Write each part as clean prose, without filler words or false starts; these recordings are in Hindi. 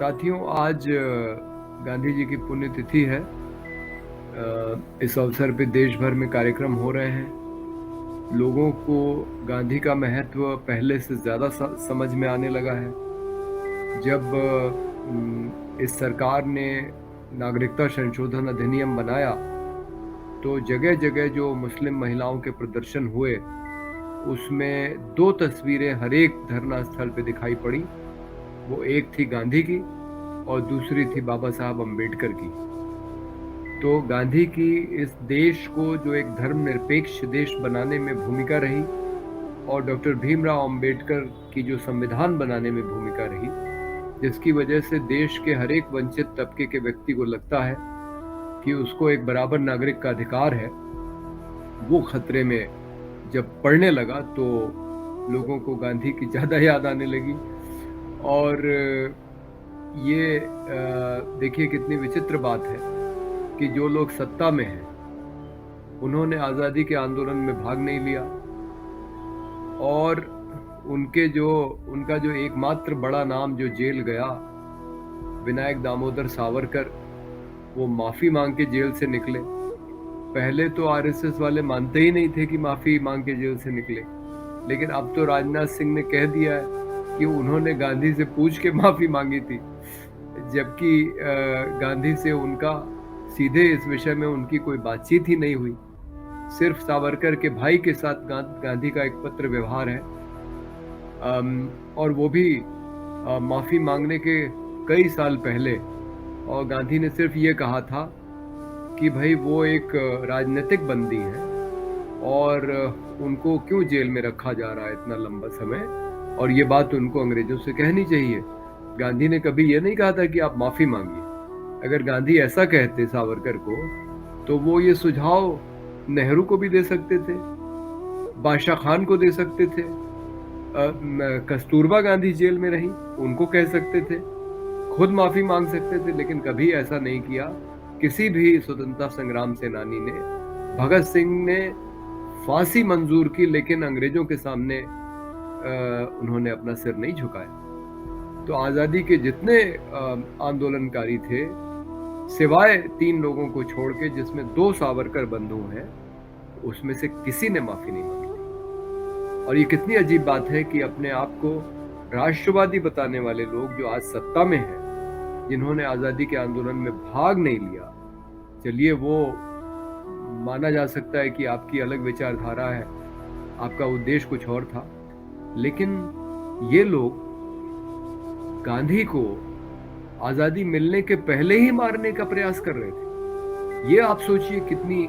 साथियों, आज गांधी जी की पुण्यतिथि है। इस अवसर पे देश भर में कार्यक्रम हो रहे हैं। लोगों को गांधी का महत्व पहले से ज़्यादा समझ में आने लगा है। जब इस सरकार ने नागरिकता संशोधन अधिनियम बनाया, तो जगह-जगह जो मुस्लिम महिलाओं के प्रदर्शन हुए, उसमें 2 तस्वीरें हर एक धरना स्थल पे दिखाई पड़ी। वो एक थी गांधी की और दूसरी थी बाबा साहब अम्बेडकर की। तो गांधी की इस देश को जो एक धर्मनिरपेक्ष देश बनाने में भूमिका रही और डॉक्टर भीमराव अम्बेडकर की जो संविधान बनाने में भूमिका रही, जिसकी वजह से देश के हर एक वंचित तबके के व्यक्ति को लगता है कि उसको एक बराबर नागरिक का अधिकार है, वो खतरे में जब पड़ने लगा तो लोगों को गांधी की ज़्यादा याद आने लगी। और ये देखिए कितनी विचित्र बात है कि जो लोग सत्ता में हैं, उन्होंने आज़ादी के आंदोलन में भाग नहीं लिया और उनका जो एकमात्र बड़ा नाम जो जेल गया, विनायक दामोदर सावरकर, वो माफ़ी मांग के जेल से निकले। पहले तो आरएसएस वाले मानते ही नहीं थे कि माफ़ी मांग के जेल से निकले, लेकिन अब तो राजनाथ सिंह ने कह दिया है कि उन्होंने गांधी से पूछ के माफ़ी मांगी थी, जबकि गांधी से उनका सीधे इस विषय में उनकी कोई बातचीत ही नहीं हुई। सिर्फ सावरकर के भाई के साथ गांधी का एक पत्र व्यवहार है, और वो भी माफ़ी मांगने के कई साल पहले। और गांधी ने सिर्फ ये कहा था कि भाई वो एक राजनीतिक बंदी है और उनको क्यों जेल में रखा जा रहा है इतना लंबा समय, और ये बात उनको अंग्रेजों से कहनी चाहिए। गांधी ने कभी ये नहीं कहा था कि आप माफ़ी मांगिए। अगर गांधी ऐसा कहते सावरकर को, तो वो ये सुझाव नेहरू को भी दे सकते थे, बादशाह खान को दे सकते थे, कस्तूरबा गांधी जेल में रही, उनको कह सकते थे, खुद माफ़ी मांग सकते थे, लेकिन कभी ऐसा नहीं किया। किसी भी स्वतंत्रता संग्राम सेनानी ने, भगत सिंह ने फांसी मंजूर की, लेकिन अंग्रेजों के सामने उन्होंने अपना सिर नहीं झुकाया। तो आज़ादी के जितने आंदोलनकारी थे, सिवाय 3 लोगों को छोड़ के, जिसमें 2 सावरकर बंधु हैं, उसमें से किसी ने माफ़ी नहीं मांगी थी। और ये कितनी अजीब बात है कि अपने आप को राष्ट्रवादी बताने वाले लोग जो आज सत्ता में हैं, जिन्होंने आज़ादी के आंदोलन में भाग नहीं लिया, चलिए वो माना जा सकता है कि आपकी अलग विचारधारा है, आपका उद्देश्य कुछ और था, लेकिन ये लोग गांधी को आज़ादी मिलने के पहले ही मारने का प्रयास कर रहे थे। ये आप सोचिए कितनी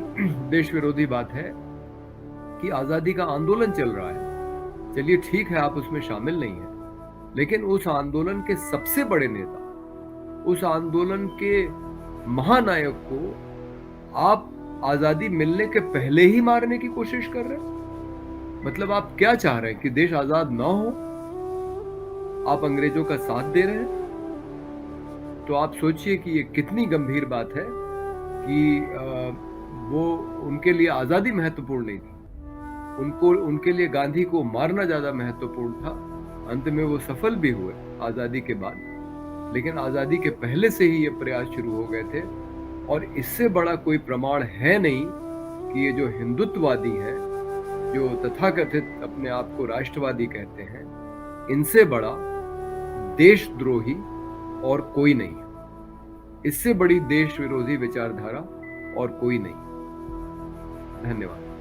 देश विरोधी बात है कि आज़ादी का आंदोलन चल रहा है। चलिए ठीक है, आप उसमें शामिल नहीं हैं, लेकिन उस आंदोलन के सबसे बड़े नेता, उस आंदोलन के महानायक को आप आज़ादी मिलने के पहले ही मारने की कोशिश कर रहे हैं। मतलब आप क्या चाह रहे हैं कि देश आज़ाद ना हो? आप अंग्रेजों का साथ दे रहे हैं? तो आप सोचिए कि ये कितनी गंभीर बात है कि वो उनके लिए आज़ादी महत्वपूर्ण नहीं थी, उनके लिए गांधी को मारना ज़्यादा महत्वपूर्ण था। अंत में वो सफल भी हुए आज़ादी के बाद, लेकिन आज़ादी के पहले से ही ये प्रयास शुरू हो गए थे। और इससे बड़ा कोई प्रमाण है नहीं कि ये जो हिंदुत्ववादी हैं, जो तथाकथित अपने आप को राष्ट्रवादी कहते हैं, इनसे बड़ा देशद्रोही और कोई नहीं है। इससे बड़ी देश विरोधी विचारधारा और कोई नहीं। धन्यवाद।